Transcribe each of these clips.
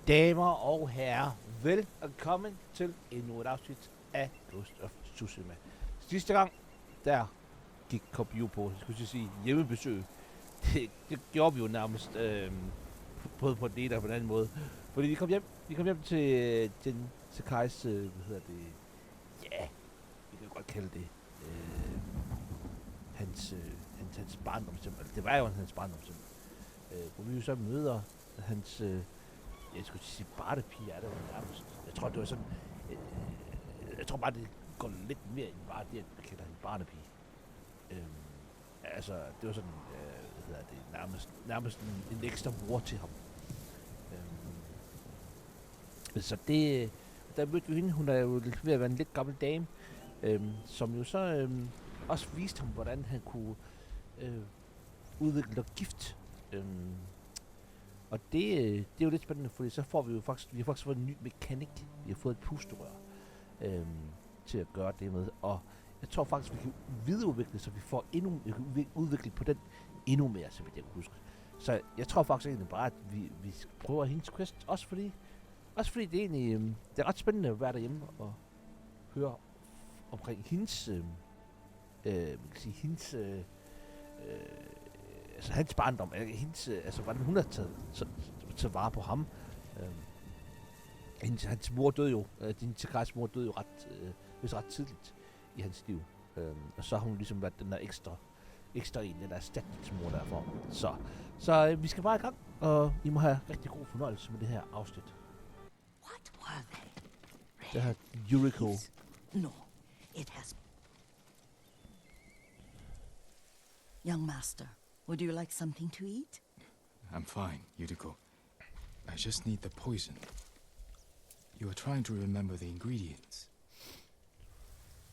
Damer og herrer, velkommen til endnu et afsnit af Ghost of Tsushima. Sidste gang, der gik Kopio på, skulle jeg sige, hjemmebesøg. Det gjorde vi jo nærmest, både på den ene og på den anden måde. Fordi vi kom hjem til den Sakais, vi kan godt kalde det, hans barndomshjem. Det var jo hans barndomshjem. Hvor vi jo så møder hans, jeg skulle sige bartepige, er det jo nærmest. Jeg tror, det var sådan, jeg tror bare, det går lidt mere end bare det, at vi kalder hende barnepige. Altså, det var sådan, nærmest en ekstra mor til ham. Så det, der mødte vi hende, hun er jo ved at være en lidt gammel dame, som jo så også viste ham, hvordan han kunne udvikle noget gift. Og det er jo lidt spændende, fordi så får vi jo faktisk, vi har faktisk fået en ny mekanik. Vi har fået et pusterør til at gøre det med. Og jeg tror faktisk, vi kan videreudvikle, så vi får udviklet på den endnu mere, så vidt jeg kan huske. Så jeg tror faktisk egentlig bare, at vi prøver hendes quest, også fordi det er egentlig, det er ret spændende at være derhjemme og høre omkring hendes, altså hans barndom, altså hvordan hun har taget vare på ham. Hans mor døde jo, din Sakais mor døde jo ret tidligt i hans liv. Og så har hun ligesom været den der ekstra en, den der erstatningsmor derfor. Så vi skal bare i gang, og I må have rigtig god fornøjelse med det her afsnit. What were they? Det her Yuriko. No, it has... Young master, would you like something to eat? I'm fine, Yuriko. I just need the poison. You are trying to remember the ingredients.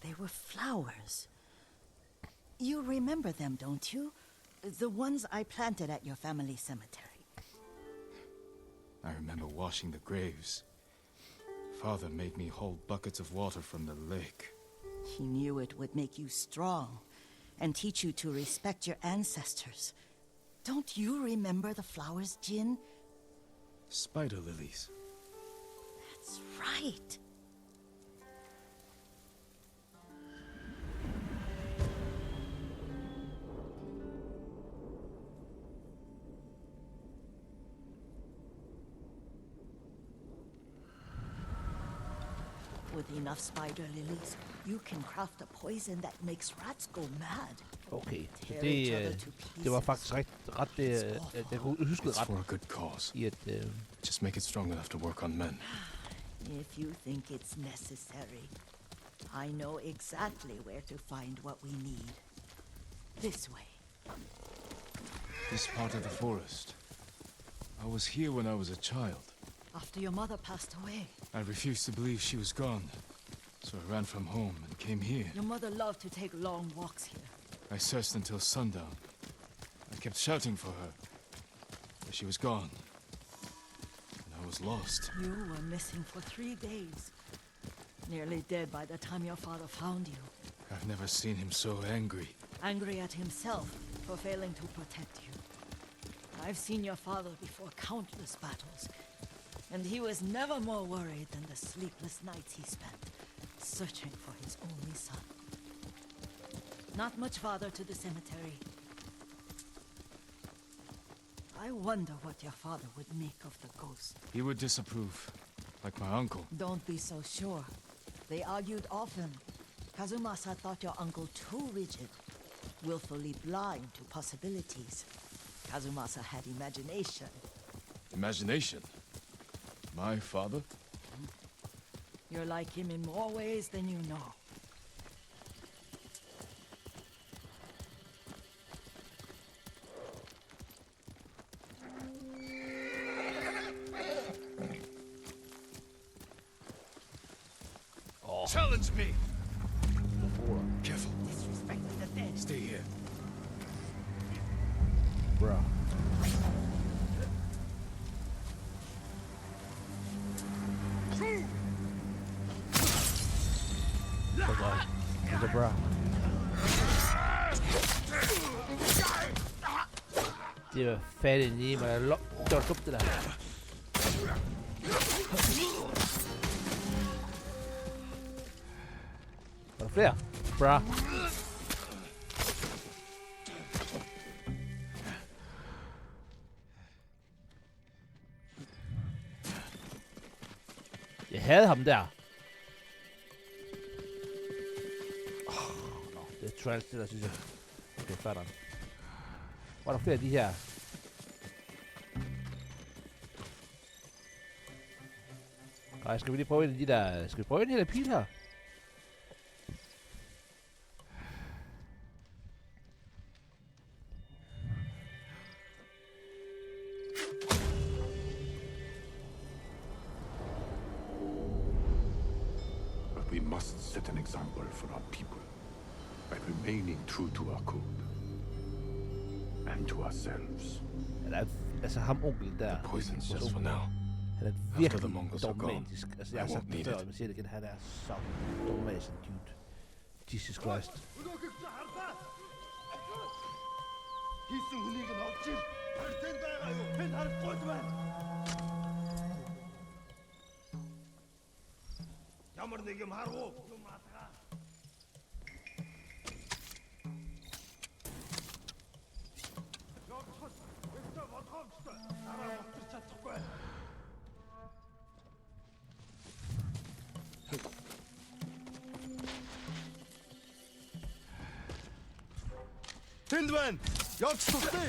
They were flowers. You remember them, don't you? The ones I planted at your family cemetery. I remember washing the graves. Father made me hold buckets of water from the lake. He knew it would make you strong and teach you to respect your ancestors. Don't you remember the flowers, Jin? Spider lilies. That's right. With enough spider lilies, you can craft a poison that makes rats go mad. Okay, så det var faktisk ret jeg husker It's ret for a good cause. i at Just make it strong enough to work on men. If you think it's necessary, I know exactly where to find what we need. This way. This part of the forest. I was here when I was a child. After your mother passed away. I refused to believe she was gone, so I ran from home and came here. Your mother loved to take long walks here. I searched until sundown. I kept shouting for her, but she was gone. And I was lost. You were missing for 3 days. Nearly dead by the time your father found you. I've never seen him so angry. Angry at himself for failing to protect you. I've seen your father before countless battles. And he was never more worried than the sleepless nights he spent searching for his only son. Not much farther to the cemetery. I wonder what your father would make of the ghost. He would disapprove, like my uncle. Don't be so sure. They argued often. Kazumasa thought your uncle too rigid, willfully blind to possibilities. Kazumasa had imagination. Imagination? My father? You're like him in more ways than you know. oh, Challenge me! hvorfor, Careful. Disrespecting the dead. Stay here. bro. Det er bra. Det var fat i mig. Det var dumt, det der. Er der flere? Bra. Jeg havde ham der. Nå, det er trash, det der, synes jeg. Okay, fatter. Hvor er der flere af de her? Nej, skal vi lige prøve en af de der... Skal vi prøve en af de der pil her? But we must set an example for our people by remaining true to our code and to ourselves. Altså ham onkelen der. The poison's just for now. Han er After virkelig the Mongols are gone, dogmatisk. Altså, jeg har I sagt won't det need før, it. og jeg siger det igen. Han er så dogmatisk, dude. Jesus Christ. Хийсэн хүнийг нь олж ил. Тэнд байгаа юу? Тэнд харахгүй байна. Ямар нэг юм харав уу? Юм атгаа. Явчихвал өстө бодгоомжтой. Дараа батарч чадахгүй. Тэнд байна. Явж тустай.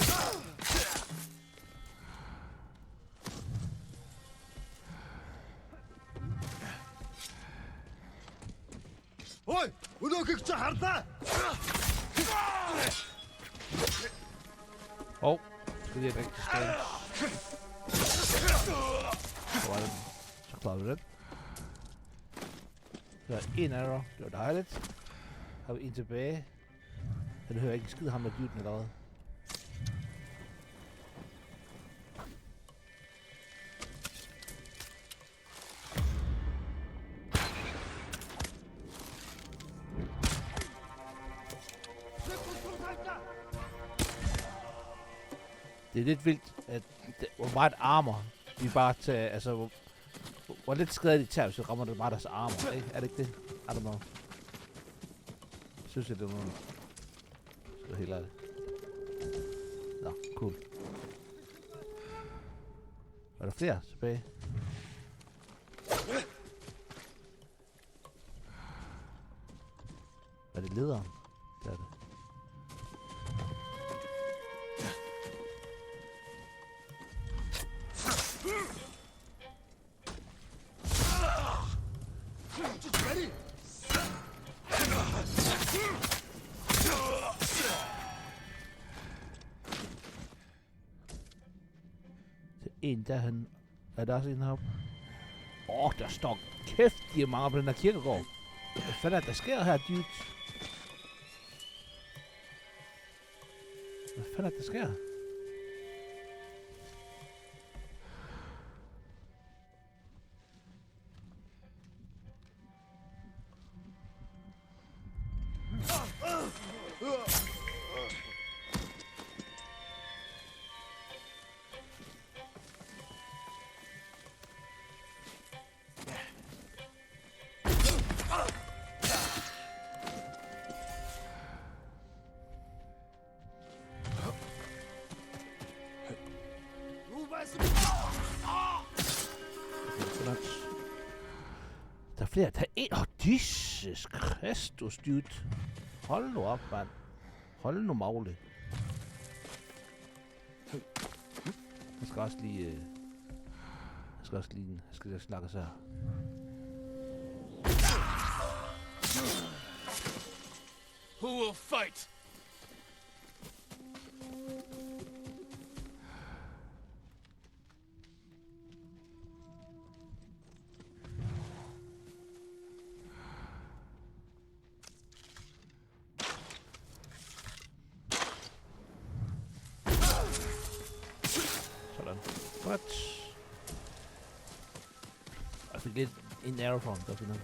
Ой, өнөөхийг чи харлаа. Hov, skal lige rigtig skade. Så var den. Så klarede vi den. Så er en arrow. Det var dejligt. Har vi en tilbage. Den hører ikke en skid ham med dyben allerede. Det er lidt vildt, at hvor meget armor de bare tager, altså hvor lidt skade de tager, så rammer det bare deres armor, ikke? Er det ikke det? I don't know. Synes jeg, det er noget. Så det helt ærligt. Nå, cool. Er der flere tilbage? Er det lederen? Det er det. En derhen. Er der også en heroppe? Der står kæft, de er mange på den her kirkegård. Hvad fanden er der sker her, dude? Hvad fanden er der sker? Der er flere. Der er en. Jesus Kristus, dude. Hold nu op, mand. Hold nu magle. Jeg skal også lige... Jeg skal snakke så her. Who will fight? Sådan. What? Jeg fik lidt en arrow from, der finder.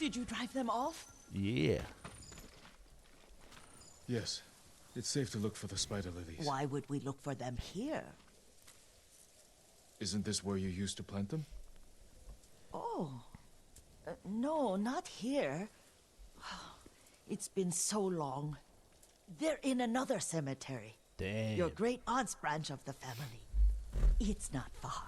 Did you drive them off? Yeah. Yes. It's safe to look for the spider lilies. Why would we look for them here? Isn't this where you used to plant them? Oh. No, not here. It's been so long. They're in another cemetery. Damn. Your great aunt's branch of the family. It's not far.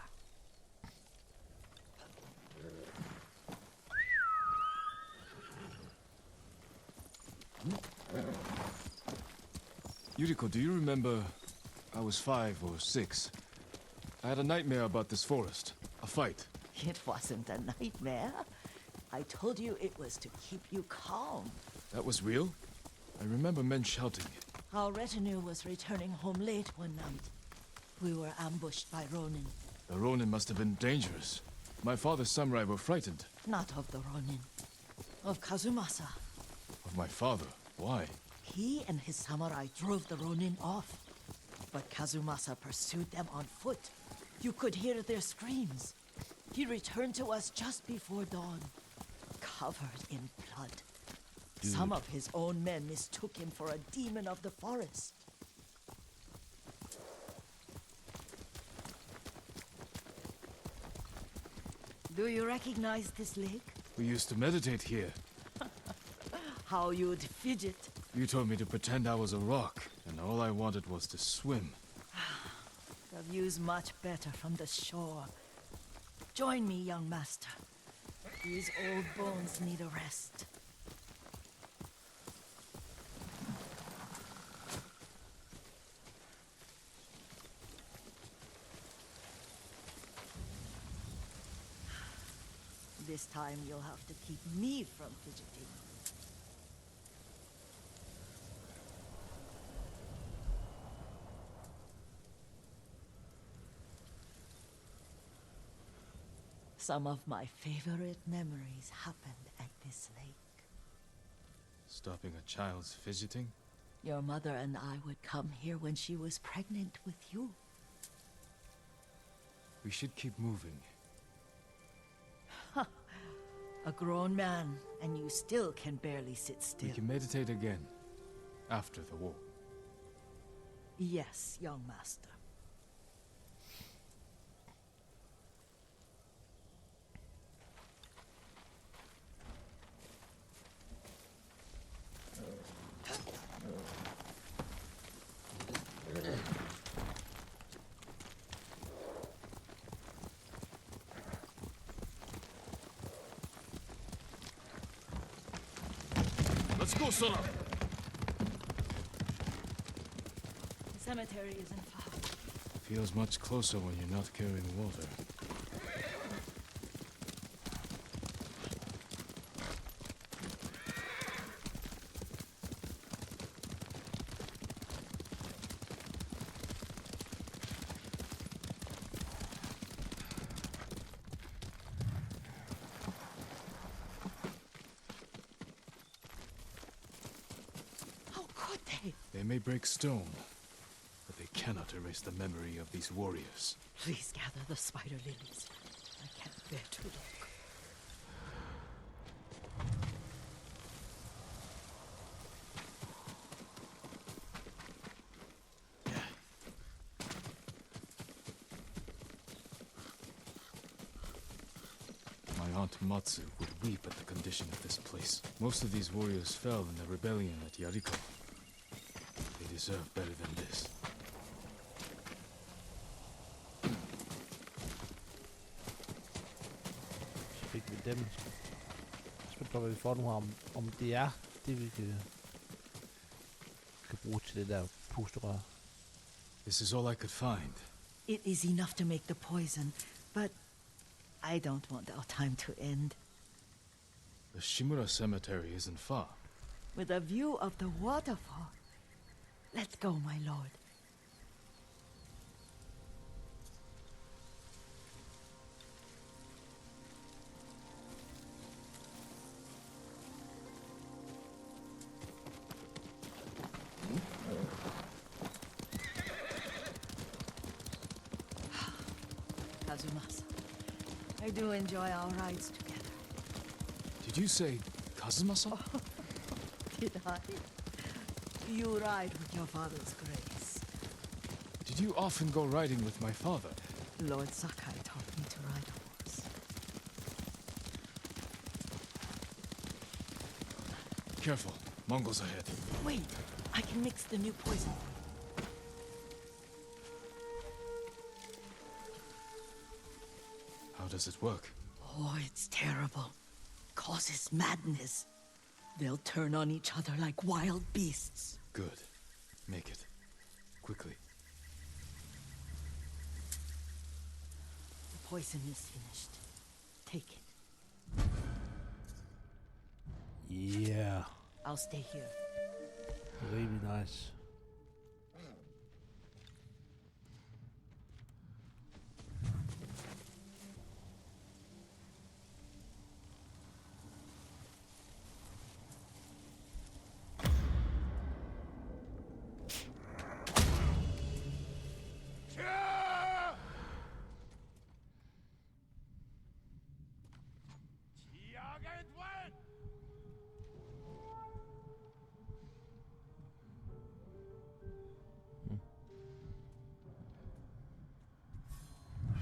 Yuriko, do you remember? I was 5 or 6. I had a nightmare about this forest. A fight. It wasn't a nightmare. I told you it was to keep you calm. That was real? I remember men shouting. Our retinue was returning home late one night. We were ambushed by Ronin. The Ronin must have been dangerous. My father's samurai were frightened. Not of the Ronin. Of Kazumasa. Of my father. Why? He and his samurai drove the Ronin off. But Kazumasa pursued them on foot. You could hear their screams. He returned to us just before dawn, covered in blood. Some of his own men mistook him for a demon of the forest. Do you recognize this lake? We used to meditate here. How you'd fidget. You told me to pretend I was a rock, and all I wanted was to swim. The view's much better from the shore. Join me, young master. These old bones need a rest. This time you'll have to keep me from fidgeting. Some of my favorite memories happened at this lake. Stopping a child's fidgeting? Your mother and I would come here when she was pregnant with you. We should keep moving. A grown man, and you still can barely sit still. We can meditate again. After the war. Yes, young master. Let's go, Sora! The cemetery isn't far. Feels much closer when you're not carrying water. How could they? They may break stone, but they cannot erase the memory of these warriors. Please gather the spider lilies. I can't bear to look. My aunt Matsu would weep at the condition of this place. Most of these warriors fell in the rebellion at Yariko. They deserve better than this. Så fik vi dem. Så prøver vi for nu om det er det, vi kan bruge til det der pusterør. This is all I could find. It is enough to make the poison, but I don't want our time to end. The Shimura cemetery isn't far. With a view of the waterfall. Let's go, my lord. Kazumasa, I do enjoy our rides together. Did you say Kazumasa? Did I? You ride with your father's grace. Did you often go riding with my father? Lord Sakai taught me to ride a horse. Careful. Mongols ahead. Wait, I can mix the new poison. How does it work? Oh, it's terrible. Causes madness. They'll turn on each other like wild beasts. Good. Make it. Quickly. The poison is finished. Take it. Yeah. I'll stay here. Really nice.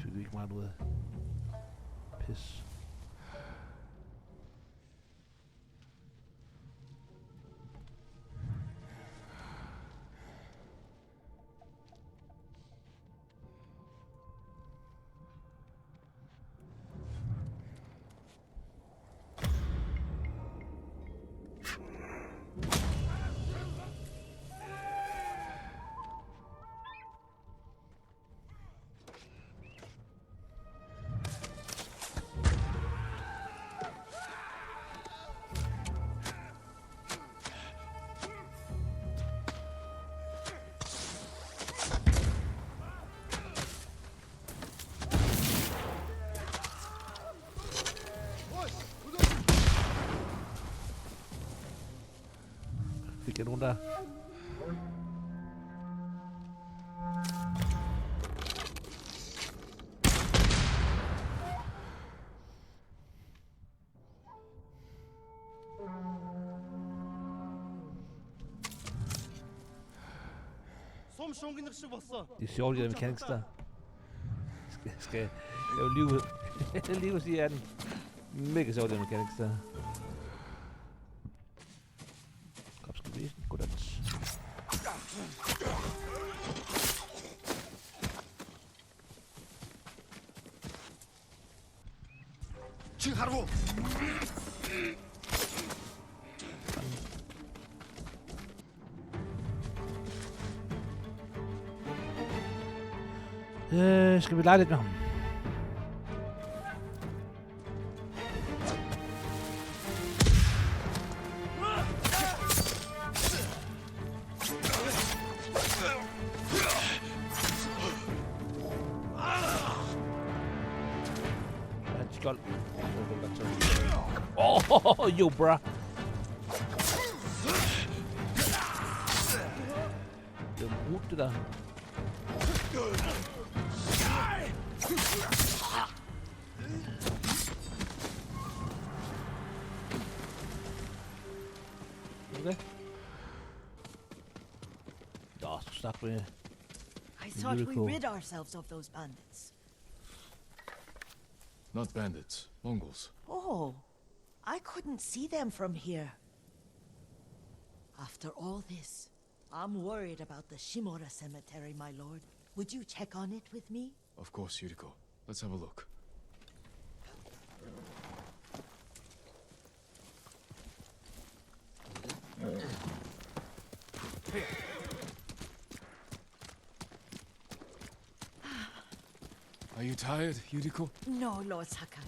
Fik vi ikke meget ud af. Pis. Fik jeg nogen der? Сум шунгинах шиг болсон. Det er sjovt, de der mechanics der. Skal jeg vil lige ud sige, at den mega sjovt, de der mechanics der. Kom, skal vi vise den. Goddags. Чи харав уу? Skal vi lege lidt med ham? Skjold. Oh, yo, bruh. Det er brudt, det der. Okay. Ja, så snak med. I thought we Beautiful. rid ourselves of those bandits. Not bandits. Mongols. Oh, I couldn't see them from here. After all this, I'm worried about the Shimura cemetery, my lord. Would you check on it with me? Of course, Yuriko. Let's have a look. Are you tired, Yuriko? No, Lord Sakai.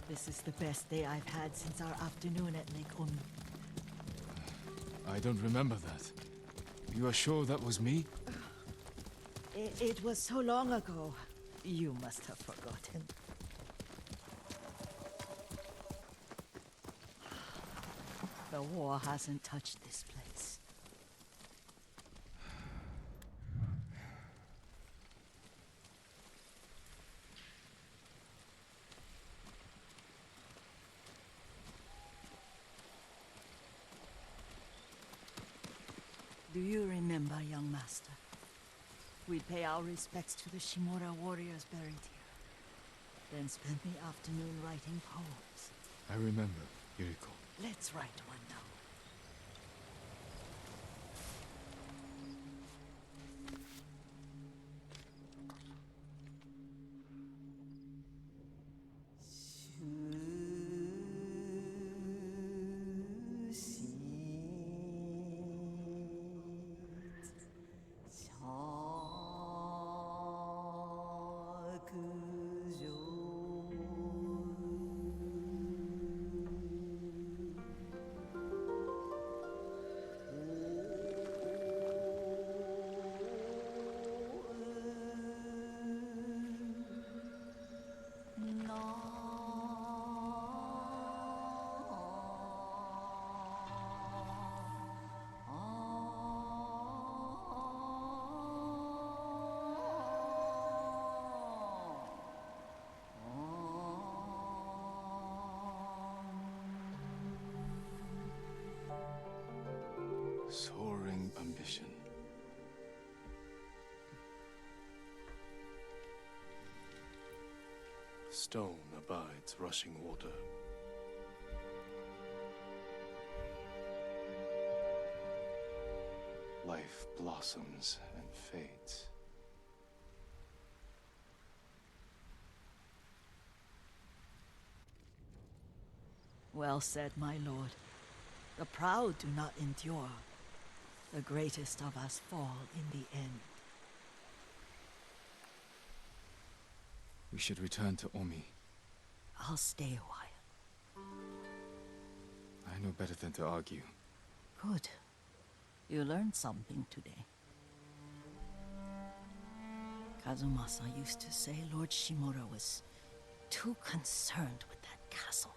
This is the best day I've had since our afternoon at Lake Umi. I don't remember that. You are sure that was me? It was so long ago. You must have forgotten. The war hasn't touched this place. Do you remember, young master? We'd pay our respects to the Shimura warriors buried here, then spend the afternoon writing poems. I remember, Yuriko. Let's write one now. Soaring ambition. Stone abides rushing water. Life blossoms and fades. Well said, my lord. The proud do not endure. The greatest of us fall in the end. We should return to Omi. I'll stay a while. I know better than to argue. Good. You learned something today. Kazumasa used to say Lord Shimura was too concerned with that castle.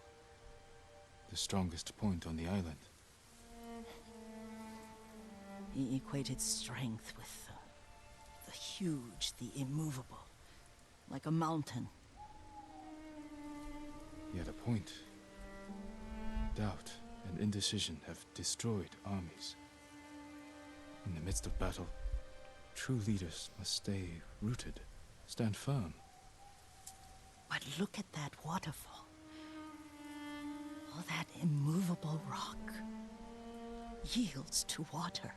The strongest point on the island. He equated strength with the huge, the immovable, like a mountain. He had a point. Doubt and indecision have destroyed armies. In the midst of battle, true leaders must stay rooted, stand firm. But look at that waterfall. All that immovable rock yields to water.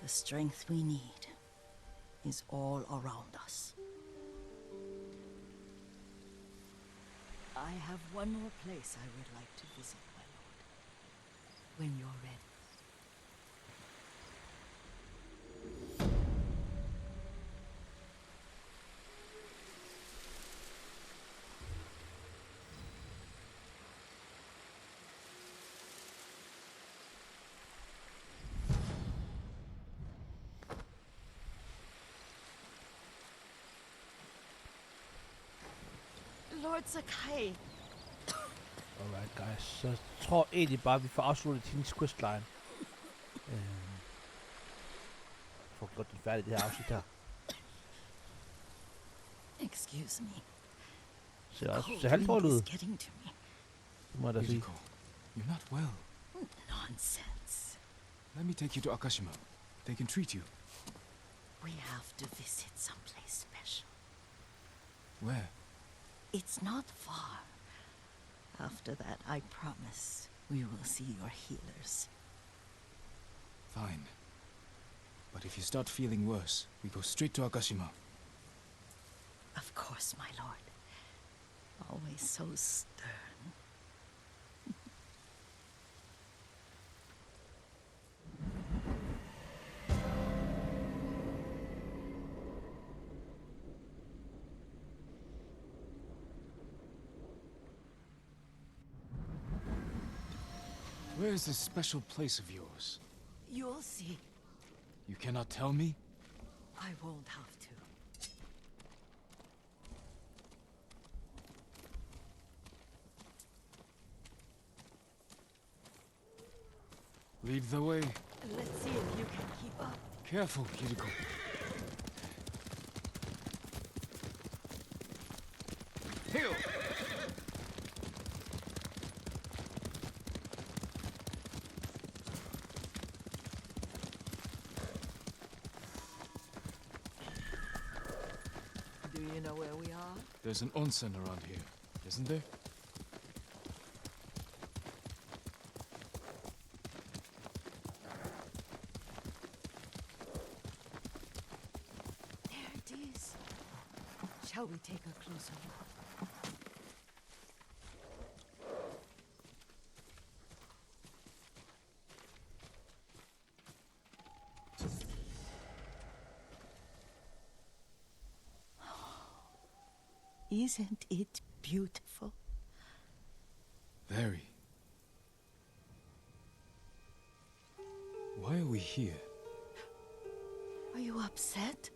The strength we need is all around us. I have one more place I would like to visit, my lord. When you're ready. Lord Sakai. Alright guys, så jeg tror egentlig bare, vi får afsluttet hendes questline. Får gjort den færdig, det her afsnit her. Excuse me. Ser halvdårligt ud. Getting to me. Det må jeg da sige. Yuriko, you're not well. Nonsense. Let me take you to Akashima. They can treat you. We have to visit someplace special. Where? It's not far. After that, I promise we will see your healers. Fine. But if you start feeling worse, we go straight to Akashima. Of course, my lord. Always so stern. Where is this special place of yours? You'll see. You cannot tell me? I won't have to. Lead the way. Let's see if you can keep up. Careful, Yuriko. Heal! you know where we are? There's an onsen around here, isn't there? There it is. Shall we take a closer look? Isn't it beautiful? Very. Why are we here? Are you upset?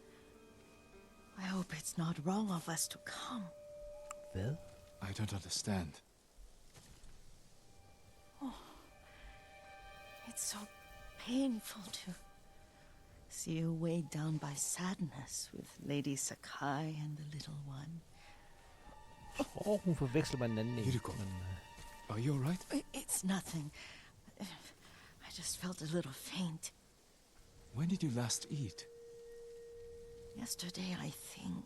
I hope it's not wrong of us to come. Hvad? I don't understand. It's so painful to see you weighed down by sadness with Lady Sakai and the little one. Jeg tror, hun forveksler med en anden en. Hideko. Are you alright? It's nothing. I just felt a little faint. When did you last eat? Yesterday, I think.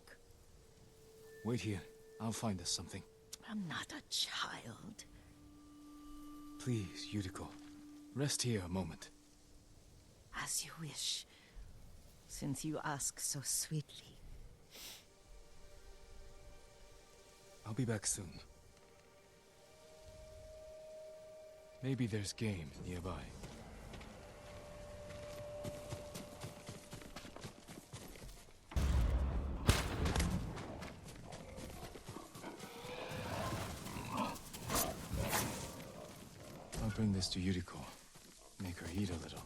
Wait here. I'll find us something. I'm not a child. Please, Yuriko. Rest here a moment. As you wish, since you ask so sweetly. I'll be back soon. Maybe there's game nearby. I'll bring this to Yuriko. Make her eat a little.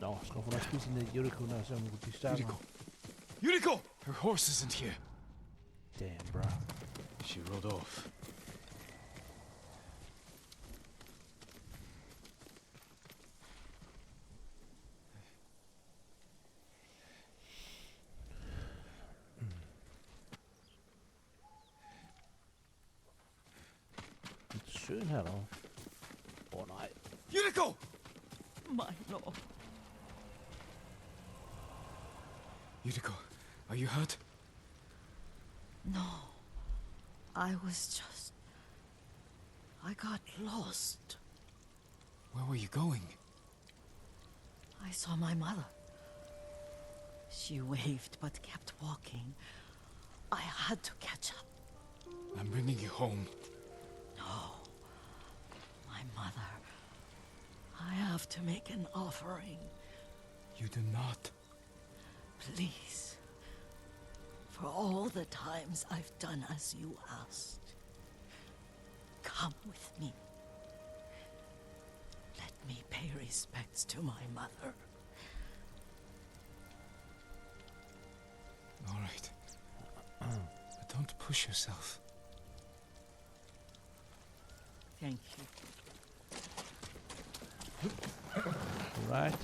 Nå, skal hun også spise ned i Yuriko, når så hun kunne blive stærkere. Yuriko! Yuriko! Her horse isn't here. Damn, bro. She rode off. Søen her, dog. Nej. Yuriko! My lord. Yuriko, are you hurt? No. I got lost. Where were you going? I saw my mother. She waved but kept walking. I had to catch up. I'm bringing you home. No. My mother. I have to make an offering. You do not. Please. For all the times I've done as you asked. Come with me. Let me pay respects to my mother. All right. But don't push yourself. Thank you. Right.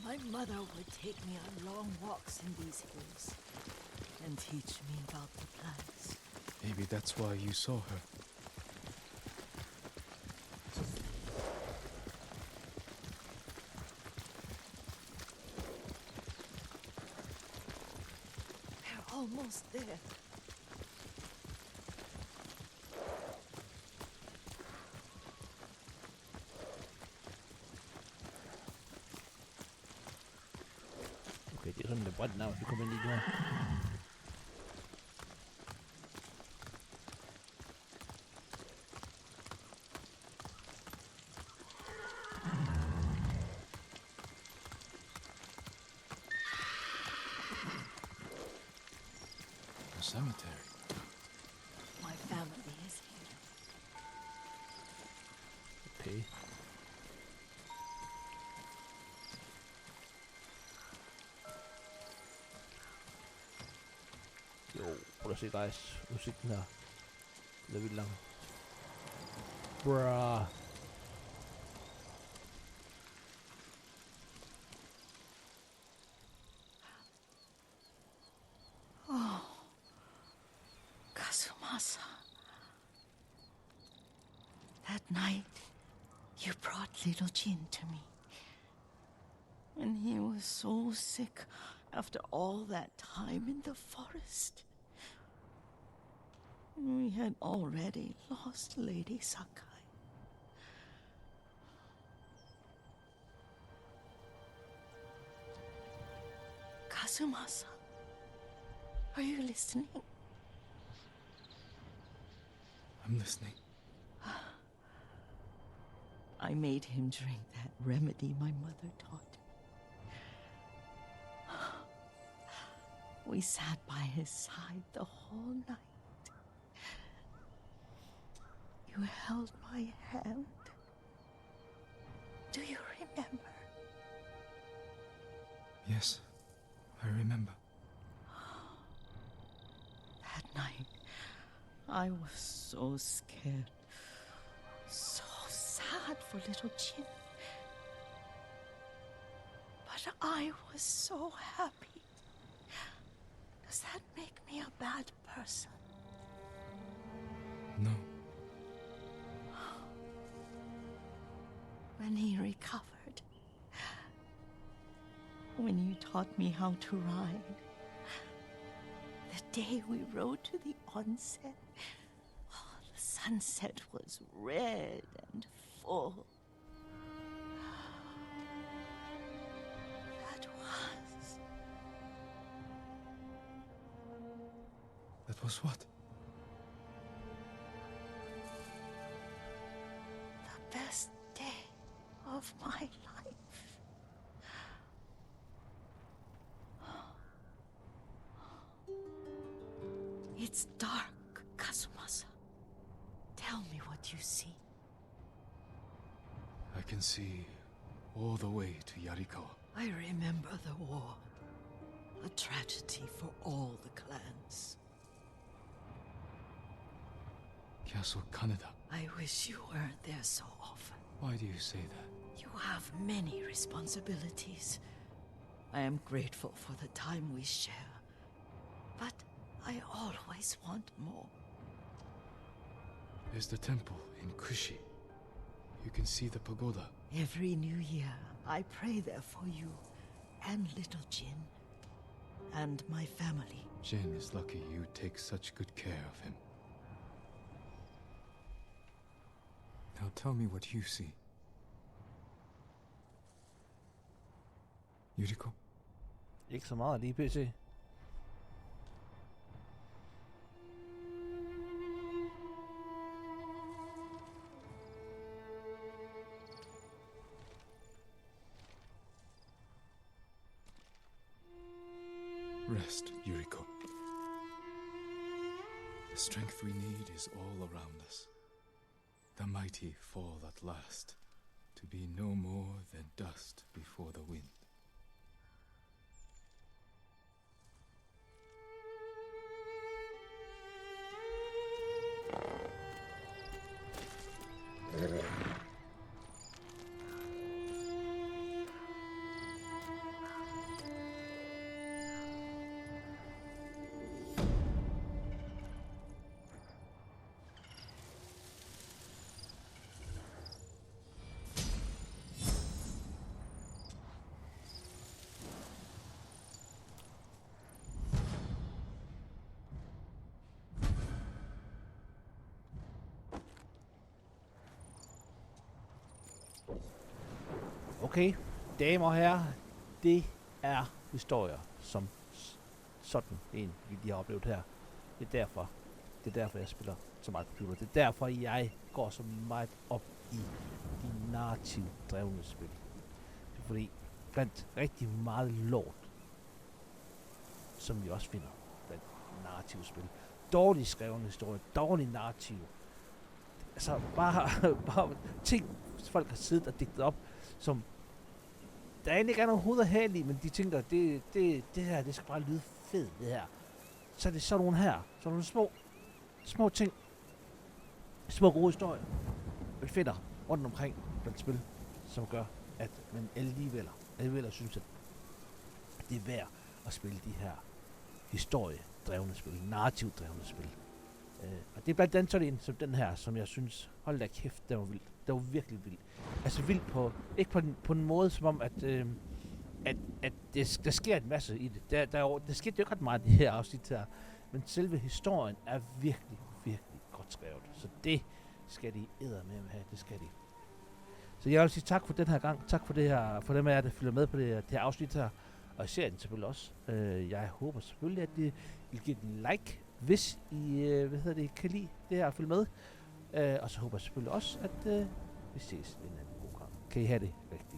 My mother would take me on long walks in these hills and teach me about the plants. Maybe that's why you saw her. We're almost there. Okay, det er sådan lidt bredt navn, vi kommer ind i her. cemetery. My family is here. Okay. Jo, prøv at se guys. Musikken her. Det er vildt lang. Bruh. Kazumasa. That night, you brought little Jin to me. And he was so sick after all that time in the forest. We had already lost Lady Sakai. Kazumasa, are you listening? I'm listening. I made him drink that remedy my mother taught me. We sat by his side the whole night. You held my hand. Do you remember? Yes, I remember. That night, I was so scared, so sad for little Jin. But I was so happy. Does that make me a bad person? No. When he recovered, when you taught me how to ride, the day we rode to the onsen, oh, the sunset was red and full. That was what? The best day of my life. It's dark, Kazumasa. Tell me what you see. I can see all the way to Yarikawa. I remember the war. A tragedy for all the clans. Castle Kaneda. I wish you weren't there so often. Why do you say that? You have many responsibilities. I am grateful for the time we share. But I always want more. There's the temple in Kushi. You can see the pagoda. Every new year, I pray there for you and little Jin and my family. Jin is lucky you take such good care of him. Now tell me what you see. Yuriko? Ikke så meget lige pt. Rest, Yuriko. The strength we need is all around us. The mighty fall at last, to be no more than dust before the wind. Okay, damer og herrer, det er historier som sådan en, vi lige har oplevet her. Det er derfor, jeg spiller så meget computer. Det er derfor, jeg går så meget op i de narrativt drevne spil. Det er fordi, blandt rigtig meget lort, som vi også finder blandt narrativspil. Dårligt skrevne historie, dårligt narrativ. Altså bare ting, folk har siddet og digtet op, som der egentlig ikke er noget hoved og hal i, men de tænker, det her, det skal bare lyde fedt, det her. Så er det sådan nogle her, sådan nogle små ting, små gode historier, men fedter rundt omkring blandt spil, som gør, at man alligevel synes, at det er værd at spille de her historiedrevne spil, narrativdrevne spil. Og det er blandt andet sådan en som den her, som jeg synes, hold da kæft, det var vildt. Det var virkelig vildt. Altså vildt på, ikke på en måde, som om, at der sker en masse i det. Der skete jo ikke ret meget i det her afsnit her, men selve historien er virkelig, virkelig godt skrevet. Så det skal de eddermame have, det skal de. Så jeg vil sige tak for den her gang. Tak for det her, for dem af jer, der følger med på det her afsnit her. Og jeg ser den selvfølgelig også. Jeg håber selvfølgelig, at I vil give den en like, hvis I kan lide det her og følge med. Og så håber jeg selvfølgelig også, at vi ses en anden god gang. Kan I have det rigtig